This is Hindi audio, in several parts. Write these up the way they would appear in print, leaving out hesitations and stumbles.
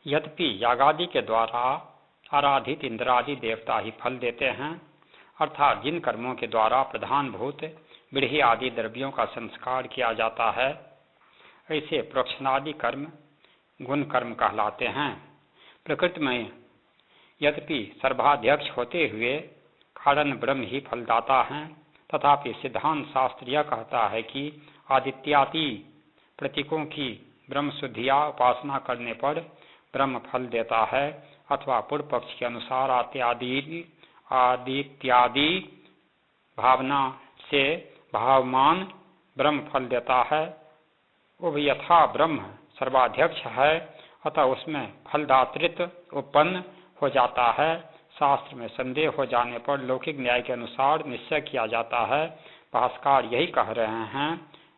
यद्यपि यागादि के द्वारा आराधित इंद्रादि देवता ही फल देते हैं, अर्थात जिन कर्मों के द्वारा प्रधानभूत विड़ही आदि द्रव्यों का संस्कार किया जाता है, ऐसे प्रोक्षणादि कर्म गुण कर्म कहलाते हैं। प्रकृति में यद्यपि सर्वाध्यक्ष होते हुए कारण ब्रह्म ही फलदाता हैं, तथापि सिद्धांत शास्त्र यह कहता है कि आदित्यादि प्रतीकों की ब्रह्म शुद्धिया उपासना करने पर ब्रह्म फल देता है, अथवा पूर्व पक्ष के अनुसार आदित्यादि भावना से भावमान ब्रह्म फल देता है। उभयथा ब्रह्म सर्वाध्यक्ष है, अतः उसमें फलदातृत्व उत्पन्न हो जाता है। शास्त्र में संदेह हो जाने पर लौकिक न्याय के अनुसार निश्चय किया जाता है। भाष्यकार यही कह रहे हैं,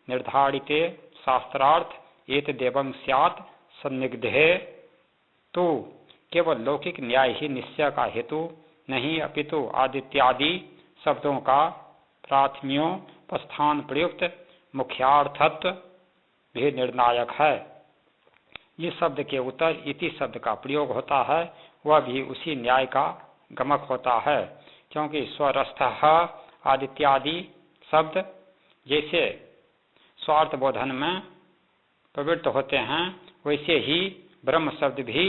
निर्धारिते शास्त्रार्थ एत देवं स्यात् सन्निग्धे। तो केवल लौकिक न्याय ही निश्चय का हेतु नहीं, अपितु आदित्यादि शब्दों का प्राथम्योपस्थान प्रयुक्त मुख्यार्थत्व भी निर्णायक है। जिस शब्द के उत्तर इति शब्द का प्रयोग होता है, वह भी उसी न्याय का गमक होता है, क्योंकि स्वरस्थः आदित्यादि शब्द जैसे स्वार्थ बोधन में प्रवृत्त होते हैं, वैसे ही ब्रह्म शब्द भी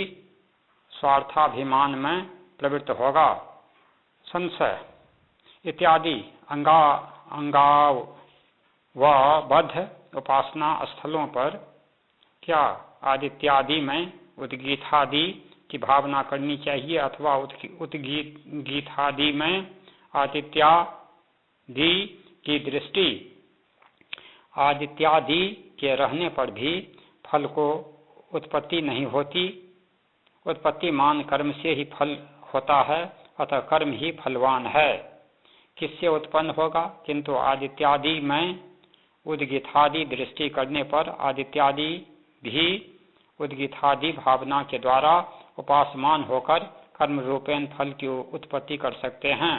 स्वार्थाभिमान में प्रवृत्त होगा। संशय इत्यादि अंगाव व बद्ध उपासना स्थलों पर क्या आदित्यादि में उद्गीतादि की भावना करनी चाहिए, अथवा उद्गीतादि में आदित्यादि की दृष्टि? आदित्यादि के रहने पर भी फल को उत्पत्ति नहीं होती, उत्पत्तिमान कर्म से ही फल होता है, अतः कर्म ही फलवान है। किससे उत्पन्न होगा? किंतु आदित्यादि में उद्गीतादि दृष्टि करने पर आदित्यादि भी उद्गीतादि भावना के द्वारा उपासमान होकर कर्म रूपेण फल की उत्पत्ति कर सकते हैं।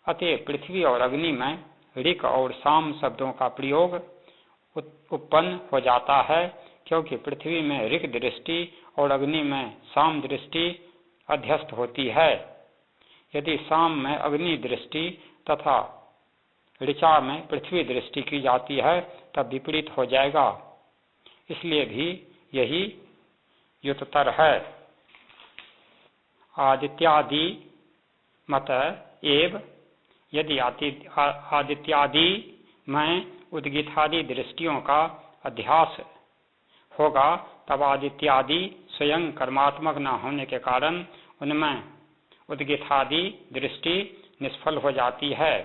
अतः पृथ्वी और अग्नि में ऋक और साम शब्दों का प्रयोग उत्पन्न हो जाता है, क्योंकि पृथ्वी में ऋक दृष्टि और अग्नि में साम दृष्टि अध्यस्त होती है। यदि साम में अग्नि दृष्टि तथा ऋचा में पृथ्वी दृष्टि की जाती है, तब विपरीत हो जाएगा। इसलिए भी यही युत्तर है। आदित्यादि मत एव यदि आदित्यादि में उद्गीतादि दृष्टियों का अध्यास होगा, तब आदित्यादि स्वयं कर्मात्मक न होने के कारण उनमें उद्गीतादि दृष्टि निष्फल हो जाती है,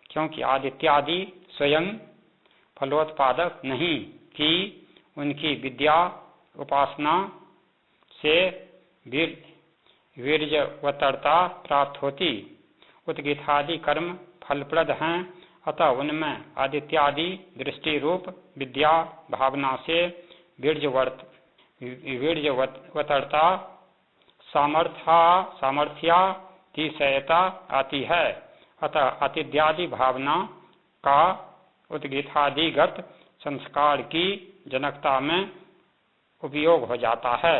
क्योंकि आदित्यादि स्वयं फलोत्पादक नहीं कि उनकी विद्या उपासना से वीर्यवतरता प्राप्त होती। उद्गीतादि कर्म फलप्रद हैं, अतः उनमें आदित्यादि दृष्टि रूप विद्या भावना से वीर्यवतरता सामर्थ्यातिशयता आती है। अतः आदित्यादि भावना का उद्गीतादिगत संस्कार की जनकता में उपयोग हो जाता है।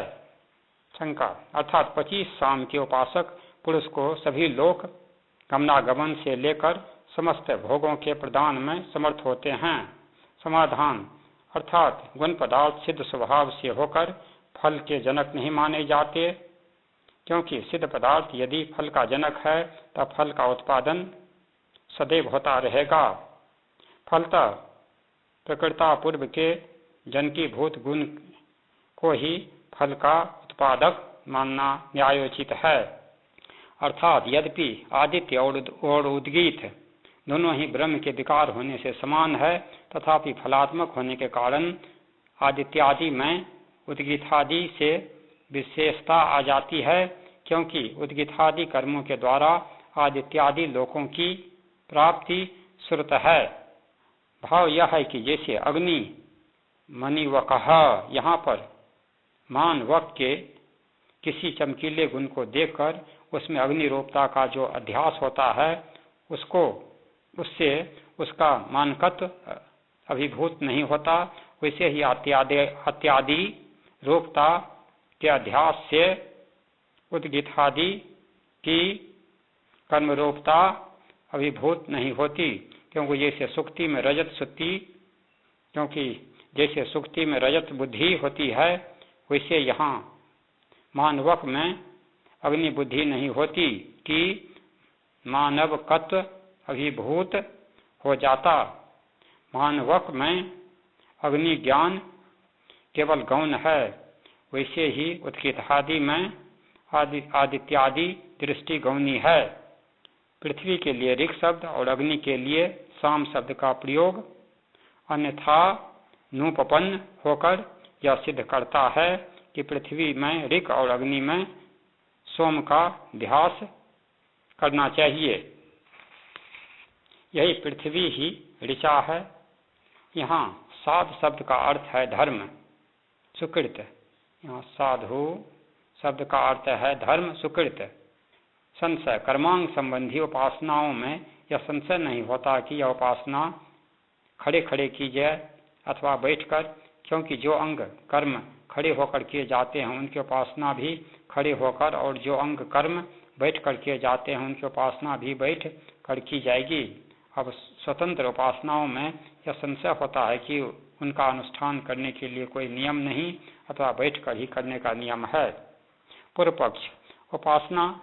शंका अर्थात 25 साम के उपासक पुरुष को सभी लोक गमनागमन से लेकर समस्त भोगों के प्रदान में समर्थ होते हैं। समाधान अर्थात गुण पदार्थ सिद्ध स्वभाव से होकर फल के जनक नहीं माने जाते, क्योंकि सिद्ध पदार्थ यदि फल का जनक है तब फल का उत्पादन सदैव होता रहेगा। फलतः प्रकृता पूर्व के जनकीभूत गुण को ही फल का उत्पादक मानना न्यायोचित है। अर्थात यद्यपि आदित्य और उद्गीत दोनों ही ब्रह्म के विकार होने से समान है, तथापि फलात्मक होने के कारण आदित्यादि में उद्गीतादि से विशेषता आ जाती है, क्योंकि उद्गीतादि कर्मों के द्वारा आदित्यादि लोकों की प्राप्ति श्रुत है। भाव यह है कि जैसे अग्नि मणिवकः, यहाँ पर मान वक के किसी चमकीले गुण को देखकर उसमें अग्नि रूपता का जो अध्यास होता है, उससे उसका मानकत्व अभिभूत नहीं होता, वैसे ही अत्यादि रूपता इत्याध्यास से उद्गीतादि की कर्मरूपता अभिभूत नहीं होती, क्योंकि जैसे सुक्ति में रजत बुद्धि होती है, वैसे यहाँ मानवक में अग्नि बुद्धि नहीं होती कि मानवकत्व अभिभूत हो जाता। मानवक में अग्नि ज्ञान केवल गौण है, वैसे ही उत्कृतादि में आदित्यादि दृष्टि गौणी है। पृथ्वी के लिए ऋक् शब्द और अग्नि के लिए साम शब्द का प्रयोग अन्यथा नूपपन्न होकर यह सिद्ध करता है कि पृथ्वी में ऋक् और अग्नि में सोम का ध्यास करना चाहिए। यही पृथ्वी ही ऋचा है। यहाँ साध शब्द का अर्थ है धर्म, सुकृत। यहाँ साधु शब्द का अर्थ है धर्म, सुकृत। संशय कर्मांग संबंधी उपासनाओं में यह संशय नहीं होता कि यह उपासना खड़े खड़े की जाए अथवा बैठकर, क्योंकि जो अंग कर्म खड़े होकर किए जाते हैं उनकी उपासना भी खड़े होकर, और जो अंग कर्म बैठ कर किए जाते हैं उनकी उपासना भी बैठ कर की जाएगी। अब स्वतंत्र उपासनाओं में यह संशय होता है कि उनका अनुष्ठान करने के लिए कोई नियम नहीं अथवा बैठकर ही करने का नियम है। पूर्व पक्ष, उपासना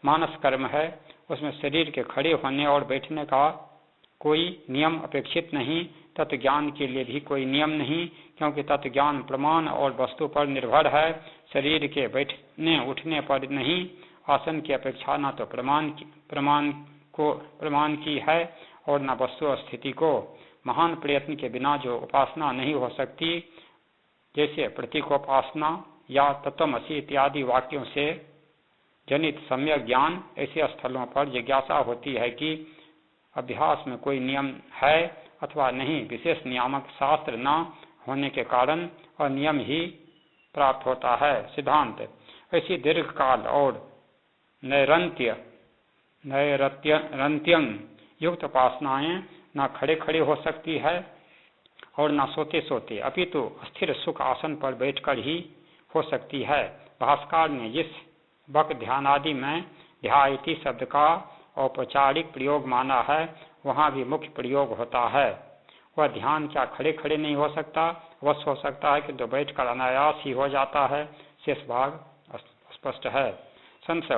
मानस कर्म है, उसमें शरीर के खड़े होने और बैठने का कोई नियम अपेक्षित नहीं। तत्व ज्ञान के लिए भी कोई नियम नहीं, क्योंकि तत्व ज्ञान प्रमाण और वस्तु पर निर्भर है। शरीर के बैठने उठने पर नहीं, आसन की अपेक्षा न तो प्रमाण की है और न वस्तु स्थिति को। महान प्रयत्न के बिना जो उपासना नहीं हो सकती, जैसे प्रतीकोपासना या तत्वमसि इत्यादि वाक्यों से जनित सम्यक ज्ञान, ऐसे स्थलों पर जिज्ञासा होती है कि अभ्यास में कोई नियम है अथवा नहीं। विशेष नियामक शास्त्र न होने के कारण अनियम ही प्राप्त होता है। सिद्धांत, ऐसी दीर्घकाल और नैरत्यं युक्त उपासनाएं न खड़े खड़े हो सकती है और न सोते सोते, अपितु स्थिर सुख आसन पर बैठकर ही हो सकती है। भास्कर ने जिस बक ध्यानादि में ध्यायति शब्द का औपचारिक प्रयोग माना है, वहाँ भी मुख्य प्रयोग होता है। वह ध्यान क्या खड़े खड़े नहीं हो सकता, अवश्य हो सकता है, किंतु बैठकर अनायास ही हो जाता है। शेष भाग स्पष्ट है। संशय,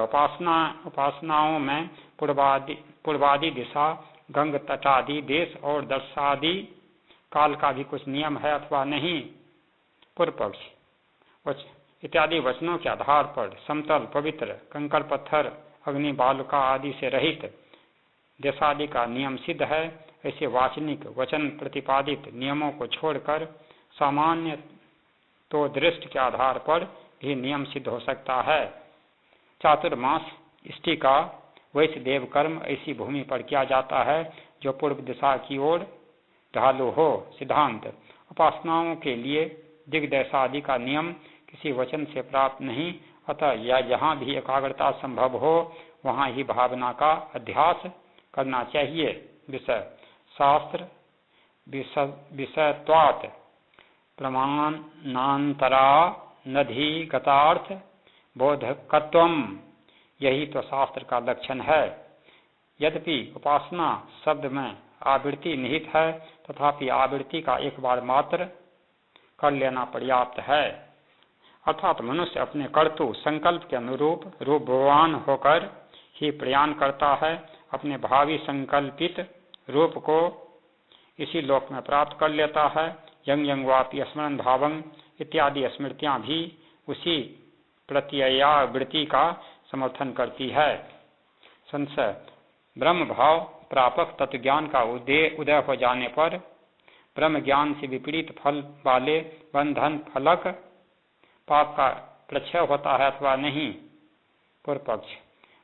उपासनाओं में पूर्वादि दिशा, गंग तटादि देश और दर्शादि काल का भी कुछ नियम है अथवा नहीं। पूर्व पक्ष, इत्यादि वचनों के आधार पर समतल, पवित्र, कंकड़ पत्थर, अग्नि बालुका आदि से रहित देशादि का नियम सिद्ध है। ऐसे वाचनिक वचन प्रतिपादित नियमों को छोड़कर सामान्य तो दृष्टि के आधार पर भी नियम सिद्ध हो सकता है। चातुर्मास इष्टि का वैश्य देव कर्म ऐसी भूमि पर किया जाता है जो पूर्व दिशा की ओर ढालू हो। सिद्धांत, उपासनाओं के लिए दिग्दशादि का नियम किसी वचन से प्राप्त नहीं, अतः या जहाँ भी एकाग्रता संभव हो वहाँ ही भावना का अध्यास करना चाहिए। विषय, शास्त्र विषयत्वात् प्रमाणान्तरा नधिगतार्थ बोधकत्वम, यही तो शास्त्र का लक्षण है। यद्यपि उपासना शब्द में आवृत्ति निहित है, तथापि आवृत्ति का एक बार मात्र कर लेना पर्याप्त है। अर्थात मनुष्य अपने कर्तु संकल्प के अनुरूप रूपवान होकर ही प्रयाण करता है। अपने भावी संकल्पित रूप को इसी लोक में प्राप्त कर लेता है। यंग यंगवापि स्मरण भावं इत्यादि स्मृतियां भी उसी प्रत्ययावृत्ति का समर्थन करती है। संशय, ब्रह्म भाव प्रापक तत्व ज्ञान का उदय हो जाने पर ब्रह्म ज्ञान से विपरीत फल वाले बंधन फलक पाप का प्रक्षय होता है अथवा नहीं। पूर्व पक्ष,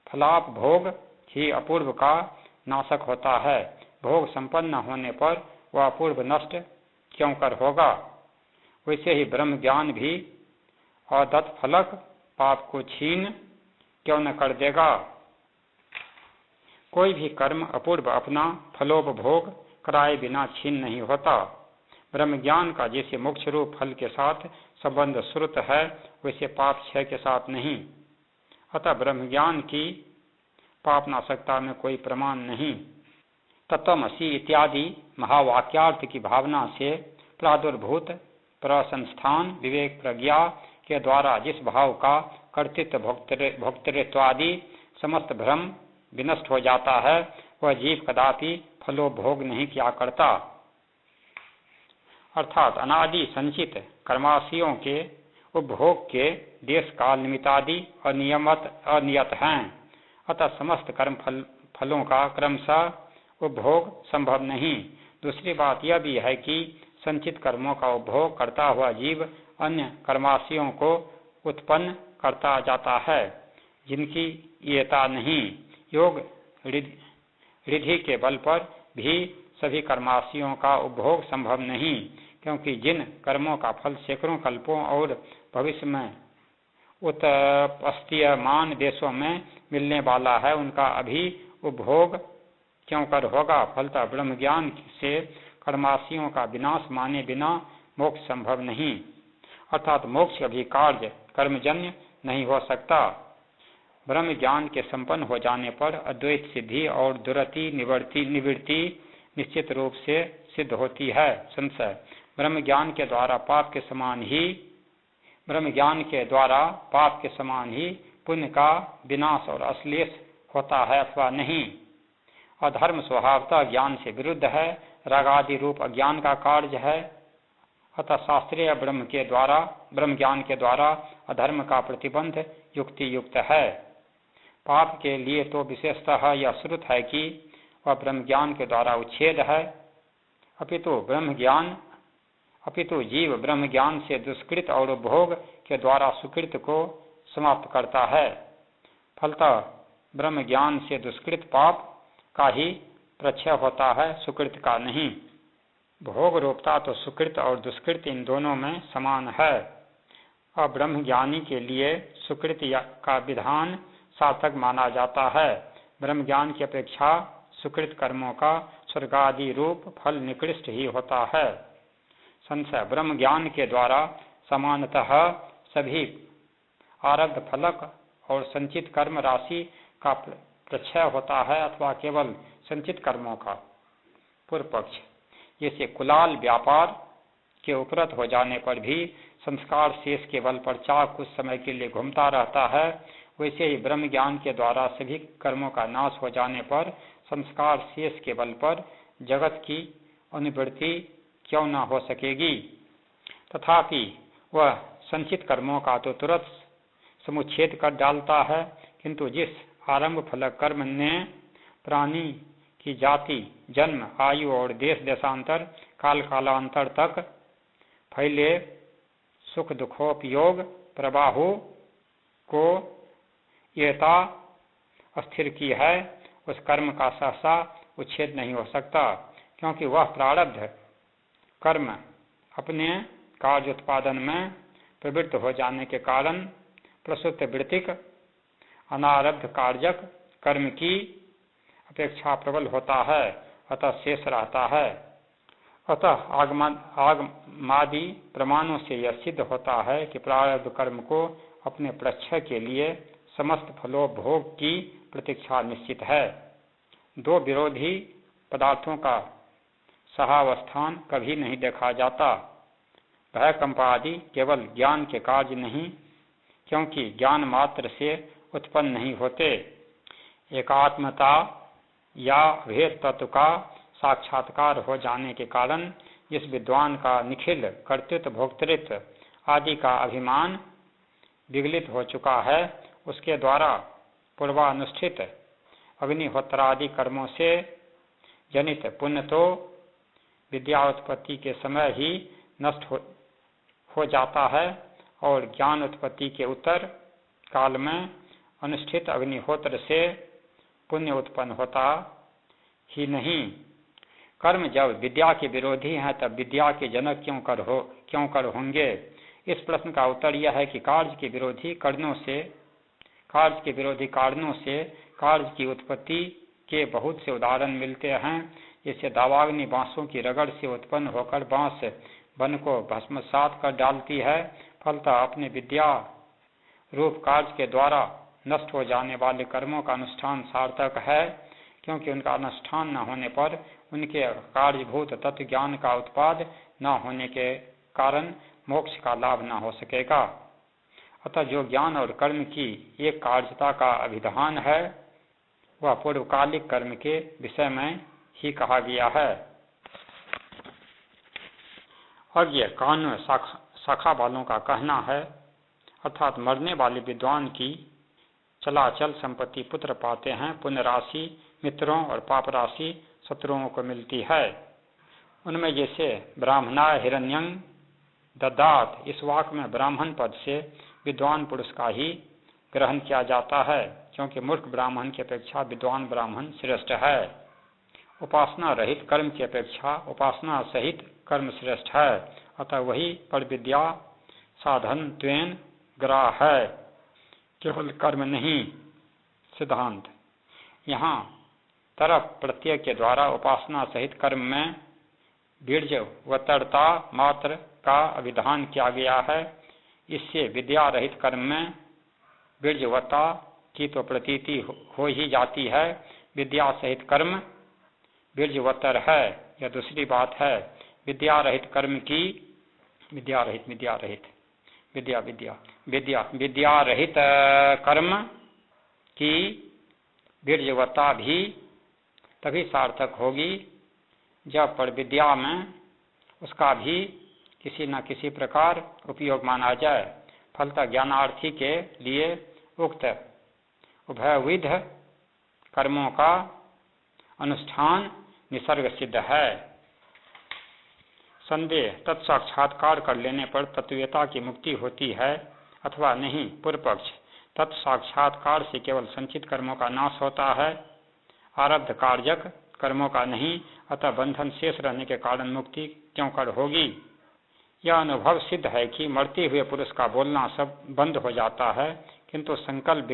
फलाप भोग ही अपूर्व का नाशक होता है। भोग संपन्न होने पर वह अपूर्व नष्ट क्यों कर होगा। वैसे ही ब्रह्म ज्ञान भी अदत्त फलक पाप को छीन क्यों न कर देगा। कोई भी कर्म अपूर्व अपना फलोपभोग कराए बिना छीन नहीं होता। ब्रह्म ज्ञान का जैसे मोक्ष रूप फल के साथ संबंध श्रुत है, वैसे पाप क्षय के साथ नहीं। अतः ब्रह्मज्ञान की पाप नाशकता में कोई प्रमाण नहीं। तत्वमसि इत्यादि महावाक्यार्थ की भावना से प्रादुर्भूत प्रसंस्थान विवेक प्रज्ञा के द्वारा जिस भाव का कर्तृत्व भोक्तृत्वादि समस्त भ्रम विनष्ट हो जाता है, वह जीव कदापि फलोपभोग नहीं किया करता। अर्थात अनादि संचित कर्माशयों के उपभोग के देश काल निमित्तादि अनियत हैं। अतः समस्त कर्म फलों का क्रमशः उपभोग संभव नहीं। दूसरी बात यह भी है कि संचित कर्मों का उपभोग करता हुआ जीव अन्य कर्माशयों को उत्पन्न करता जाता है, जिनकी येता नहीं। योग रिधि के बल पर भी सभी कर्माशयों का उपभोग संभव नहीं, क्योंकि जिन कर्मों का फल सैकड़ों कल्पों और भविष्य में उत्पस्तीयमान देशों में मिलने वाला है, उनका अभी उपभोग क्यों कर होगा। फलतः ब्रह्म ज्ञान से कर्माशयों का विनाश माने बिना मोक्ष संभव नहीं। अर्थात मोक्ष अभी कार्य कर्मजन्य नहीं हो सकता। ब्रह्म ज्ञान के संपन्न हो जाने पर अद्वैत सिद्धि और दुरति निवृत्ति निश्चित रूप से सिद्ध होती है। संशय ब्रह्म ज्ञान के द्वारा पाप के समान ही पुण्य का विनाश और अश्लेष होता है अथवा नहीं। अधर्म स्वभावतः ज्ञान से विरुद्ध है, रागादि रूप अज्ञान का कार्य है। अतः शास्त्रीय ब्रह्म ज्ञान के द्वारा अधर्म का प्रतिबंध युक्ति युक्त है। पाप के लिए तो विशेषतः यह श्रुत है कि वह ब्रह्म ज्ञान के द्वारा उच्छेद है, अपितु जीव ब्रह्म ज्ञान से दुष्कृत और उपभोग के द्वारा सुकृत को समाप्त करता है। फलतः ब्रह्म ज्ञान से दुष्कृत पाप का ही प्रक्षय होता है, सुकृत का नहीं। भोग रूपता तो सुकृत और दुष्कृत इन दोनों में समान है। अब ब्रह्म ज्ञानी के लिए सुकृत का विधान सार्थक माना जाता है। ब्रह्म ज्ञान की अपेक्षा सुकृत कर्मों का स्वर्गादि रूप फल निकृष्ट ही होता है। संशय ब्रह्म ज्ञान के द्वारा समानतः सभी आरब्ध फलक और संचित कर्म राशि का प्रक्षय होता है अथवा केवल संचित कर्मों का। पूर्व पक्ष जैसे कुलाल व्यापार के उपरत हो जाने पर भी संस्कार शेष के बल पर चाक कुछ समय के लिए घूमता रहता है, वैसे ही ब्रह्म ज्ञान के द्वारा सभी कर्मों का नाश हो जाने पर संस्कार शेष के बल पर जगत की अनुवृत्ति क्यों न हो सकेगी। तथापि वह संचित कर्मों का तो तुरंत समुच्छेद कर डालता है, किंतु जिस आरंभ फलक कर्म ने प्राणी की जाति, जन्म, आयु और देश देशांतर काल कालांतर तक फैले सुख दुखोपयोग प्रवाहों को येता अस्थिर की है, उस कर्म का सहसा उच्छेद नहीं हो सकता, क्योंकि वह प्रारब्ध कर्म अपने कार्य उत्पादन में प्रवृत्त हो जाने के कारण प्रसुप्त वृत्तिक अनारब्ध कार्यक कर्म की अपेक्षा प्रबल होता है, अतः शेष रहता है। अतः आगमादि प्रमाणों से यह सिद्ध होता है कि प्रारब्ध कर्म को अपने प्रक्षय के लिए समस्त फलोपभोग की प्रतीक्षा निश्चित है। दो विरोधी पदार्थों का सहावस्थान कभी नहीं देखा जाता। भयकंपादि केवल ज्ञान के कार्य नहीं, क्योंकि ज्ञान मात्र से उत्पन्न नहीं होते। एकात्मता या भेद तत्व का साक्षात्कार हो जाने के कारण जिस विद्वान का निखिल कर्तृत्व भोक्तृत्व आदि का अभिमान विगलित हो चुका है, उसके द्वारा पूर्वानुष्ठित अग्निहोत्रादि कर्मों से जनित पुण्य तो विद्या उत्पत्ति के समय ही नष्ट हो जाता है और ज्ञान उत्पत्ति के उत्तर काल में अनुष्ठित अग्निहोत्र से पुण्य उत्पन्न होता ही नहीं। कर्म जब विद्या के विरोधी हैं तब विद्या के जनक क्यों कर होंगे। इस प्रश्न का उत्तर यह है कि कार्य के विरोधी कारणों से कार्य की उत्पत्ति के बहुत से उदाहरण मिलते हैं। जैसे दावाग्नि बांसों की रगड़ से उत्पन्न होकर बांस वन को भस्मसात कर डालती है, फलतः अपने विद्या रूप कार्य के द्वारा नष्ट हो जाने वाले कर्मों का अनुष्ठान सार्थक है, क्योंकि उनका अनुष्ठान न होने पर उनके कार्यभूत तत्व ज्ञान का उत्पाद न होने के कारण मोक्ष का लाभ न हो सकेगा। अतः जो ज्ञान और कर्म की एक कार्यता का अभिधान है वह पूर्वकालिक कर्म के विषय में ही कहा गया है। और यह कानून शाखा वालों का कहना है, अर्थात मरने वाले विद्वान की चलाचल संपत्ति पुत्र पाते हैं, पुण्य राशि मित्रों और पाप राशि शत्रुओं को मिलती है। उनमें जैसे ब्राह्मणाय हिरण्यं ददात, इस वाक्य में ब्राह्मण पद से विद्वान पुरुष का ही ग्रहण किया जाता है, क्योंकि मूर्ख ब्राह्मण की अपेक्षा विद्वान ब्राह्मण श्रेष्ठ है। उपासना रहित कर्म की अपेक्षा उपासना सहित कर्म श्रेष्ठ है, अतः वही पर विद्या साधन त्वेन ग्राह है, केवल कर्म नहीं। सिद्धांत यहाँ तरफ प्रत्यय के द्वारा उपासना सहित कर्म में बीर्जवतरता मात्र का अभिधान किया गया है। इससे विद्या रहित कर्म में बीर्जवता की तो प्रतीति हो ही जाती है, विद्या सहित कर्म बीर्जवतर है, यह दूसरी बात है। विद्या रहित कर्म की विद्या रहित कर्म की बीर्जवता भी तभी सार्थक होगी जब पर विद्या में उसका भी किसी न किसी प्रकार उपयोग माना जाए। फलतः ज्ञानार्थी के लिए उक्त उभयविध कर्मों का अनुष्ठान निसर्ग सिद्ध है। संदेह तत्साक्षात्कार कर लेने पर तत्ववेता की मुक्ति होती है अथवा नहीं। पूर्व पक्ष तत्साक्षात्कार से केवल संचित कर्मों का नाश होता है, आरब्ध कार्यक कर्मों का नहीं, अतः बंधन शेष रहने के कारण मुक्ति क्यों कर होगी। यह अनुभव सिद्ध है कि मरते हुए पुरुष का बोलना सब बंद हो जाता है, किंतु संकल्प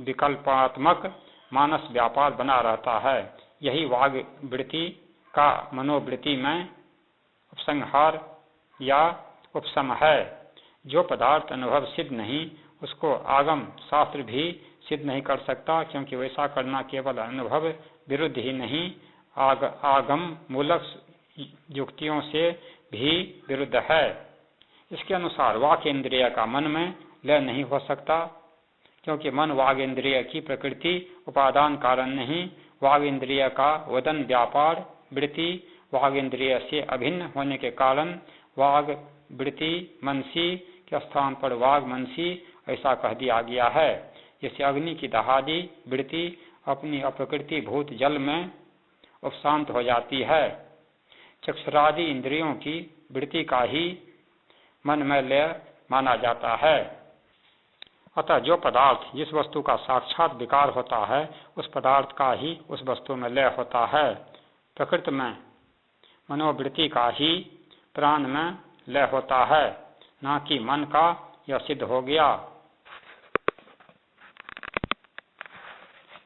विकल्पात्मक मानस व्यापार बना रहता है। यही वाग वृत्ति का मनोवृत्ति में उपसंहार या उपशम है। जो पदार्थ अनुभव सिद्ध नहीं उसको आगम शास्त्र भी सिद्ध नहीं कर सकता, क्योंकि वैसा करना केवल अनुभव विरुद्ध ही नहीं आगम मूलक युक्तियों से भी विरुद्ध है। इसके अनुसार वाक इंद्रिय का मन में लय नहीं हो सकता, क्योंकि मन वाग इंद्रिय की प्रकृति उपादान कारण नहीं। वाग इंद्रिय का वदन व्यापार वृत्ति वाग इंद्रिय से अभिन्न होने के कारण वाग वृत्ति मनसी के स्थान पर वाग मनसी ऐसा कह दिया गया है। जैसे अग्नि की दहादी वृत्ति अपनी अप्रकृति भूत जल में उपशांत हो जाती है, चक्षुरादि इंद्रियों की वृत्ति का ही मन में लय माना जाता है। अतः जो पदार्थ जिस वस्तु का साक्षात विकार होता है उस पदार्थ का ही उस वस्तु में लय होता है। प्रकृति में मनोवृत्ति का ही प्राण में लय होता है, न कि मन का। यह सिद्ध हो गया।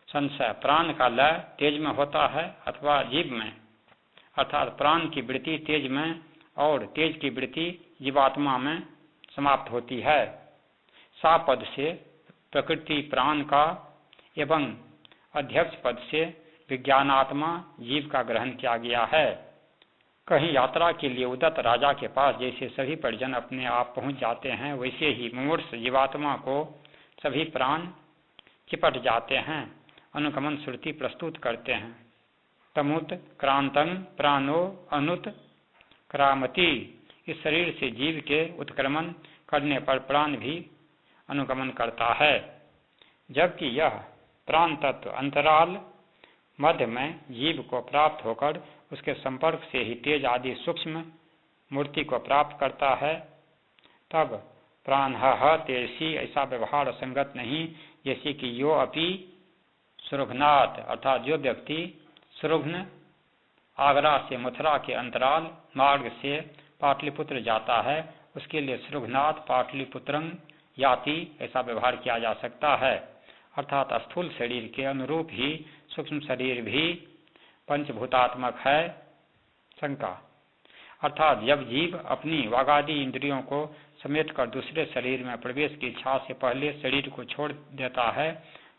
संशय प्राण का लय तेज में होता है अथवा जीव में, अर्थात प्राण की वृत्ति तेज में और तेज की वृत्ति जीवात्मा में समाप्त होती है। सा पद से प्रकृति प्राण का एवं अध्यक्ष पद से विज्ञानात्मा जीव का ग्रहण किया गया है। कहीं यात्रा के लिए उदत राजा के पास जैसे सभी परिजन अपने आप पहुंच जाते हैं, वैसे ही मुमूर्ष जीवात्मा को सभी प्राण चिपट जाते हैं। अनुगमन श्रुति प्रस्तुत करते हैं, तमुत क्रांतं प्राणो अनुत क्रामति। इस शरीर से जीव के उत्क्रमण करने पर प्राण भी अनुगमन करता है, जबकि यह प्राण तत्व अंतराल मध्य में जीव को प्राप्त होकर उसके संपर्क से ही तेज आदि सूक्ष्म मूर्ति को प्राप्त करता है। तब प्राण तेजसी ऐसा व्यवहार असंगत नहीं, जैसे कि यो अपि सुरघनाथ, अर्थात जो व्यक्ति सुरघ्न आगरा से मथुरा के अंतराल मार्ग से पाटलिपुत्र जाता है उसके लिए सुरघनाथ पाटलिपुत्रं याति ऐसा व्यवहार किया जा सकता है। अर्थात स्थूल शरीर के अनुरूप ही सूक्ष्म शरीर भी पंचभूतात्मक है। शंका अर्थात जब जीव अपनी वागादि इंद्रियों को समेटकर दूसरे शरीर में प्रवेश की इच्छा से पहले शरीर को छोड़ देता है,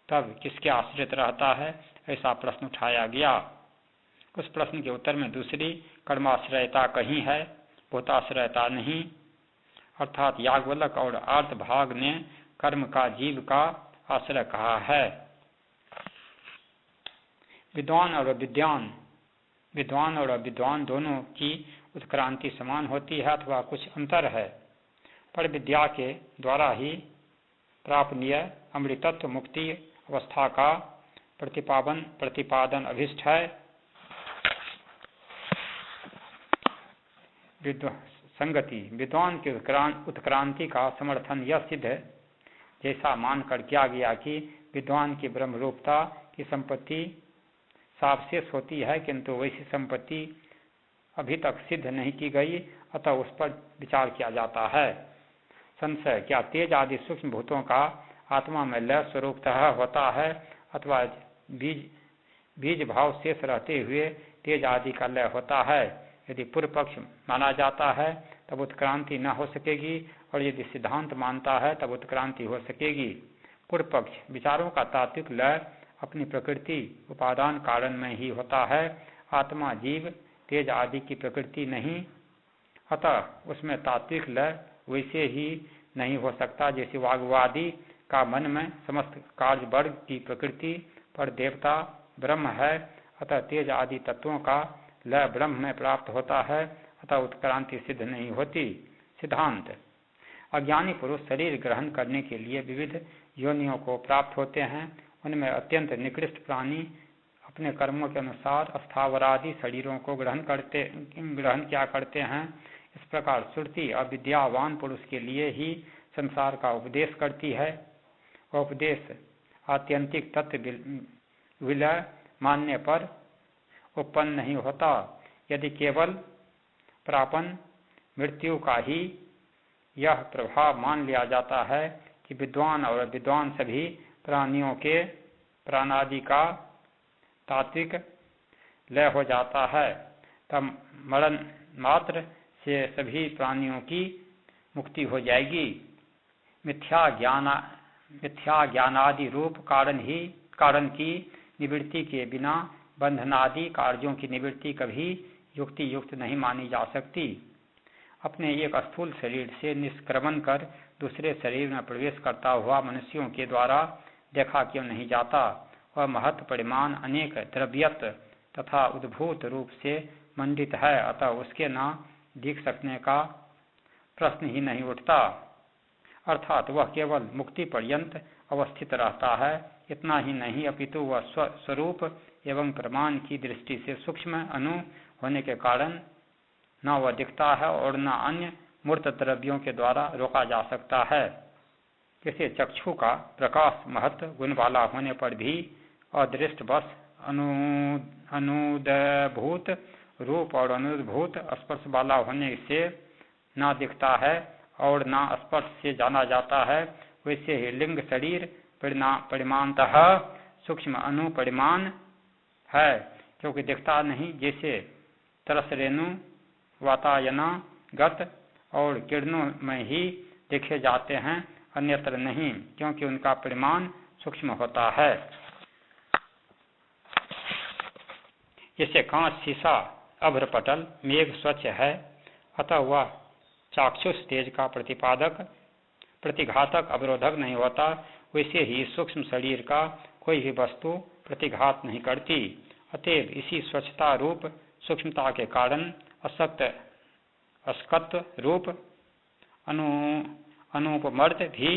तब किसके आश्रित रहता है, ऐसा प्रश्न उठाया गया। उस प्रश्न के उत्तर में दूसरी कर्माश्रयता कहीं है, भूताश्रयता नहीं। अर्थात याज्ञवल्क्य और आर्तभाग ने कर्म का जीव का आश्रय कहा है। विद्वान और अविद्वान दोनों की उत्क्रांति समान होती है अथवा कुछ अंतर है। पर विद्या के द्वारा ही प्रापणीय अमृतत्व मुक्ति अवस्था का प्रतिपादन अभिष्ट है। संगति विद्वान की उत्क्रांति का समर्थन यह सिद्ध जैसा मानकर किया गया कि विद्वान की ब्रह्म रूपता की संपत्ति सावशेष होती है, किंतु वैसी संपत्ति अभी तक सिद्ध नहीं की गई, अतः उस पर विचार किया जाता है। संशय, क्या तेज आदि सूक्ष्म भूतों का आत्मा में लय स्वरूपतः होता है अथवा बीज भाव शेष रहते हुए तेज आदि का लय होता है? यदि पूर्व पक्ष माना जाता है तब उत्क्रांति न हो सकेगी, और यदि सिद्धांत मानता है तब उत्क्रांति हो सकेगी। पूर्व पक्ष विचारों का तात्विक लय अपनी प्रकृति उपादान कारण में ही होता है, आत्मा जीव तेज आदि की प्रकृति नहीं, अतः उसमें तात्विक लय वैसे ही नहीं हो सकता जैसे वाग्वादी का मन में समस्त कार्य वर्ग की प्रकृति पर देवता ब्रह्म है, अतः तेज आदि तत्वों का लय ब्रह्म में प्राप्त होता है, अतः उत्क्रांति सिद्ध नहीं होती। सिद्धांत, अज्ञानी पुरुष शरीर ग्रहण करने के लिए विविध योनियों को प्राप्त होते हैं। उनमें अत्यंत निकृष्ट प्राणी अपने कर्मों के अनुसार स्थावरादि शरीरों को ग्रहण किया करते हैं। इस प्रकार श्रुति अविद्यावान पुरुष के लिए ही संसार का उपदेश करती है। उपदेश आत्यंतिक तत्व विलय मानने पर उत्पन्न नहीं होता। यदि केवल प्रापन मृत्यु का ही यह प्रभाव मान लिया जाता है कि विद्वान और अविद्वान सभी प्राणियों के प्राणादि का तात्विक लय हो जाता है, तब मरण मात्र से सभी प्राणियों की मुक्ति हो जाएगी। मिथ्या ज्ञानादि रूप कारण की निवृत्ति के बिना बंधनादि कार्यों की निवृत्ति कभी युक्ति युक्त नहीं मानी जा सकती। अपने एक स्थूल शरीर से निष्क्रमण कर दूसरे शरीर में प्रवेश करता हुआ मनुष्यों के द्वारा देखा क्यों नहीं जाता? वह महत् परिमाण अनेक द्रव्यत तथा उद्भूत रूप से मंडित है, अतः उसके न दिख सकने का प्रश्न ही नहीं उठता। अर्थात वह केवल मुक्ति पर्यंत अवस्थित रहता है। इतना ही नहीं, अपितु वह स्वरूप एवं प्रमाण की दृष्टि से सूक्ष्म अणु होने के कारण न वह दिखता है और न अन्य मूर्त द्रव्यों के द्वारा रोका जा सकता है। जैसे चक्षु का प्रकाश महत्व गुण वाला होने पर भी अदृष्ट बस अनुदभूत रूप और अनुद्भूत स्पर्श वाला होने से न दिखता है और न स्पर्श से जाना जाता है, वैसे ही लिंग शरीर परिमाणतः सूक्ष्म अणु परिमाण है, क्योंकि दिखता नहीं। जैसे तरस रेणु वातायना गत और किरणों में ही देखे जाते हैं, अन्यत्र नहीं, क्योंकि उनका परिमाण सूक्ष्म होता है। जैसे कांच, शीशा, अभ्रपटल, मेघ स्वच्छ है, अतः वह चाक्षुष तेज का प्रतिघातक अवरोधक नहीं होता, वैसे ही सूक्ष्म शरीर का कोई भी वस्तु प्रतिघात नहीं करती। अतएव इसी स्वच्छता रूप सूक्ष्मता के कारण अस्कत्व रूप अनुपमर्द भी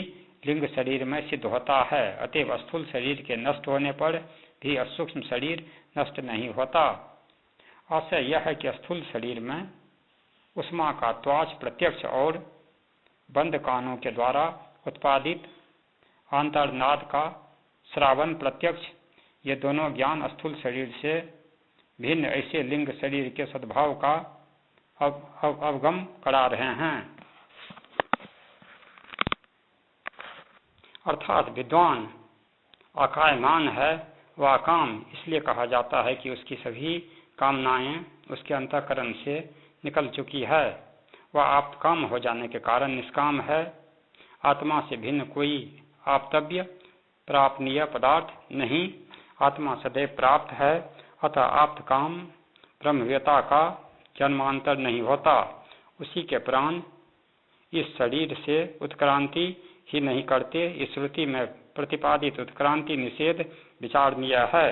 लिंग शरीर में सिद्ध होता है। अतएव स्थूल शरीर के नष्ट होने पर भी सूक्ष्म शरीर नष्ट नहीं होता। आशय यह है कि स्थूल शरीर में उष्मा का त्वाच प्रत्यक्ष और बंद कानों के द्वारा उत्पादित आंतरनाद का श्रावण प्रत्यक्ष, ये दोनों ज्ञान स्थूल शरीर से भिन्न ऐसे लिंग शरीर के सद्भाव का अवगम करा रहे हैं। अर्थात विद्वान अकायमान है, वह काम इसलिए कहा जाता है कि उसकी सभी कामनाएं उसके अंतःकरण से निकल चुकी है। वह आपकाम हो जाने के कारण निष्काम है। आत्मा से भिन्न कोई आपतव्य प्रापनीय पदार्थ नहीं, आत्मा सदैव प्राप्त है। अतः आप्तकाम ब्रह्मवेता का जन्मांतर नहीं होता। उसी के प्राण इस शरीर से उत्क्रांति ही नहीं करते। इस श्रुति में प्रतिपादित उत्क्रांति निषेध विचारणीय है।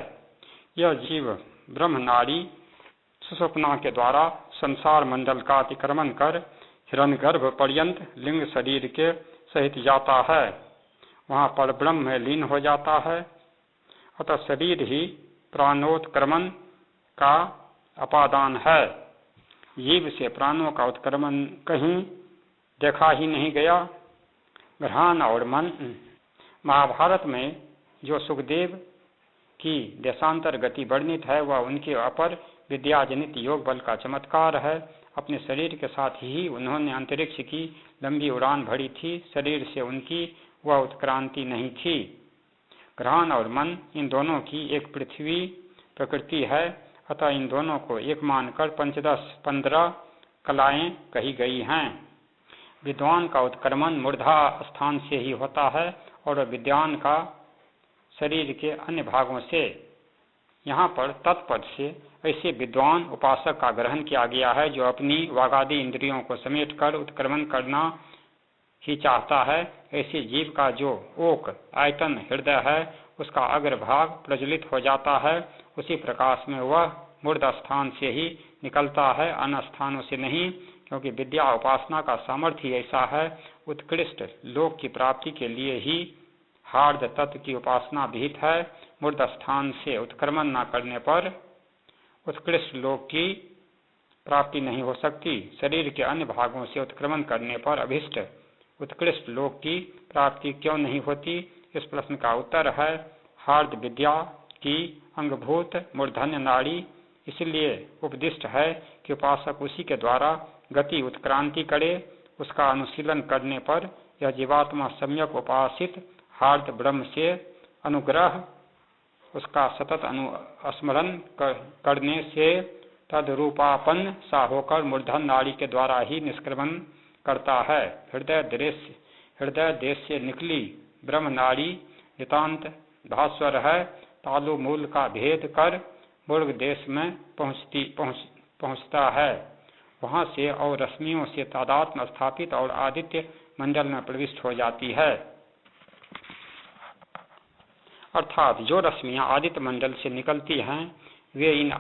यह जीव ब्रह्म नाड़ी सुषुप्ना के द्वारा संसार मंडल का अतिक्रमण कर हिरण्यगर्भ पर्यंत लिंग शरीर के सहित जाता है, वहां पर ब्रह्म में लीन हो जाता है। अतः शरीर ही प्राणोत्क्रमण का अपादान है। जीव से प्राणों का उत्क्रमण कहीं देखा ही नहीं गया। घ्राण और मन। महाभारत में जो सुखदेव की देशांतर गति वर्णित है वह उनके अपर विद्याजनित योग बल का चमत्कार है। अपने शरीर के साथ ही उन्होंने अंतरिक्ष की लंबी उड़ान भरी थी। शरीर से उनकी वह उत्क्रांति नहीं थी। घ्राण और मन इन दोनों की एक पृथ्वी प्रकृति है। अतः इन दोनों को एक मानकर 15 कलाएं कही गई हैं। विद्वान का उत्क्रमण मूर्धा स्थान से ही होता है और विद्वान का शरीर के अन्य भागों से। यहाँ पर तत्पद से ऐसे विद्वान उपासक का ग्रहण किया गया है जो अपनी वागादि इंद्रियों को समेटकर उत्क्रमण करना ही चाहता है। ऐसे जीव का जो ओक आयतन हृदय है उसका अग्रभाग प्रज्वलित हो जाता है। उसी प्रकाश में वह मूर्ध स्थान से ही निकलता है, अन्य स्थानों से नहीं, क्योंकि विद्या उपासना का सामर्थ्य ऐसा है। उत्कृष्ट लोक की प्राप्ति के लिए ही हार्द तत्व की उपासना विहित है। मूर्ध स्थान से उत्क्रमण न करने पर उत्कृष्ट लोक की प्राप्ति नहीं हो सकती। शरीर के अन्य भागों से उत्क्रमण करने पर अभिष्ट उत्कृष्ट लोक की प्राप्ति क्यों नहीं होती? इस प्रश्न का उत्तर है हार्द विद्या की अंगभूत मूर्धन्य नाड़ी इसलिए उपदिष्ट है कि उपासक उसी के द्वारा गति उत्क्रांति करे। उसका अनुशीलन करने पर यह जीवात्मा सम्यक उपासित हार्द ब्रह्म से अनुग्रह उसका सतत स्मरण करने से तदरूपापन्न सा होकर मूर्धन नाड़ी के द्वारा ही निष्क्रमण करता है। हृदय देश से निकली ब्रह्म नाड़ी नितांत भास्वर है। तालु मूल का भेद कर मूर्ग देश में पहुंचता है। वहां से और रश्मियों से तादात्म्य स्थापित और आदित्य मंडल में प्रविष्ट हो जाती है। अर्थात जो रश्मियां आदित्य मंडल से निकलती हैं वे इन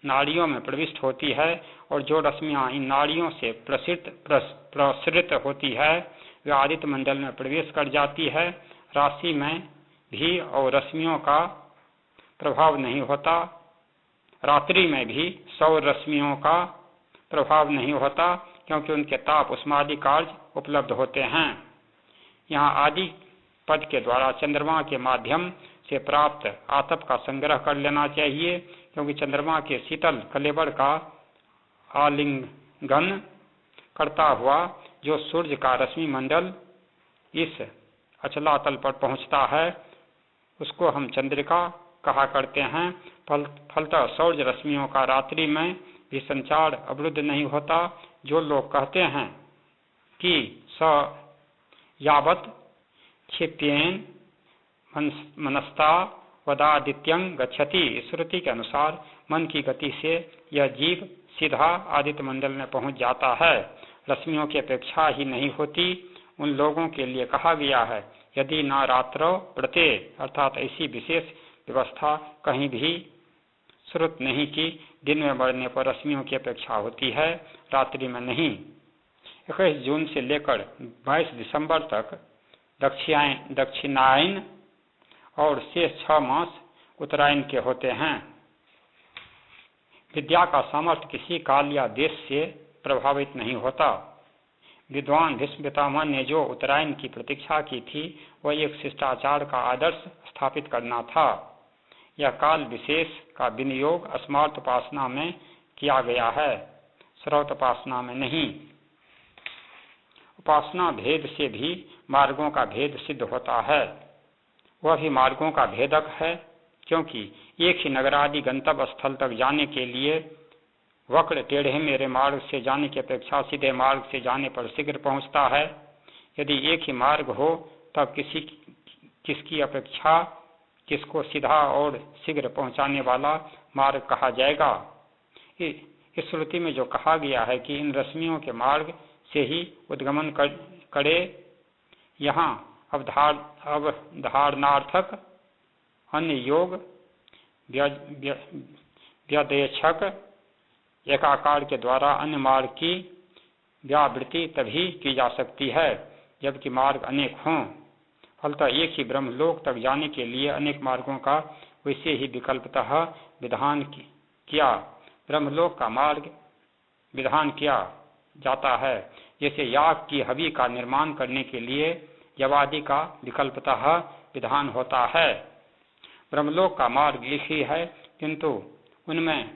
नाड़ियों में प्रविष्ट होती है और जो रश्मियां इन नाड़ियों से प्रसृत होती है वे आदित्य मंडल में प्रवेश कर जाती है। राशि में भी और रश्मियों का प्रभाव नहीं होता। रात्रि में भी सौर रश्मियों का प्रभाव नहीं होता क्योंकि उनके ताप उष्मादि कार्य उपलब्ध होते हैं। यहाँ आदि पद के द्वारा चंद्रमा के माध्यम से प्राप्त आतप का संग्रह कर लेना चाहिए क्योंकि चंद्रमा के शीतल कलेबर का आलिंगन करता हुआ जो सूर्य का रश्मि मंडल इस अचलातल पर पहुंचता है उसको हम चंद्रिका कहा करते हैं। फलतः सौर रश्मियों का रात्रि में भी संचार अवरुद्ध नहीं होता। जो लोग कहते हैं कि स यावत क्षिप्येन मनस्ता वदादित्यं गच्छति, श्रुति के अनुसार मन की गति से यह जीव सीधा आदित्य मंडल में पहुंच जाता है। रश्मियों की अपेक्षा ही नहीं होती। उन लोगों के लिए कहा गया है यदि न रात्रो व्रते अर्थात ऐसी विशेष व्यवस्था कहीं भी श्रुत नहीं कि दिन में बढ़ने पर रश्मियों की अपेक्षा होती है, रात्रि में नहीं। 21 जून से लेकर 22 दिसंबर तक दक्षिणायन और शेष 6 मास उत्तरायण के होते हैं। विद्या का सामर्थ्य किसी काल या देश से प्रभावित नहीं होता। विद्वान भीष्म पितामह ने जो उत्तरायण की प्रतीक्षा की थी वह एक शिष्टाचार का आदर्श स्थापित करना था। यह काल विशेष का विनियोग अस्मार्थ उपासना में किया गया है, श्रौत उपासना में नहीं। उपासना भेद से भी मार्गों का भेद सिद्ध होता है। वह भी मार्गों का भेदक है क्योंकि एक ही नगरादि गंतव्य स्थल तक जाने के लिए वक्र टेढ़े मेरे मार्ग से जाने की अपेक्षा सीधे मार्ग से जाने पर शीघ्र पहुंचता है। यदि एक ही मार्ग हो तब किसकी अपेक्षा किसको सीधा और शीघ्र पहुंचाने वाला मार्ग कहा जाएगा। इस श्रुति में जो कहा गया है कि इन रश्मियों के मार्ग से ही उद्गमन करे, यहाँ अवधारणार्थक अन्य योग व्यदेशक एकाकार के द्वारा अन्य मार्ग की व्यावृत्ति तभी की जा सकती है जबकि मार्ग अनेक हों। फलतः एक ही ब्रह्मलोक तक जाने के लिए अनेक मार्गों का वैसे ही विकल्पतः विधान किया ब्रह्मलोक का मार्ग विधान किया जाता है, जैसे याग की हवि का निर्माण करने के लिए यवादि का विकल्पतः विधान होता है। ब्रह्मलोक का मार्ग एक ही है, किंतु उनमें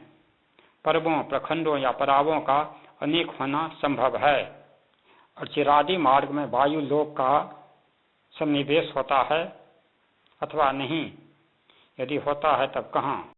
पर्वों, प्रखंडों या पड़ावों का अनेक होना संभव है। और चिरादि मार्ग में वायु लोक का सन्निवेश होता है अथवा नहीं, यदि होता है तब कहाँ।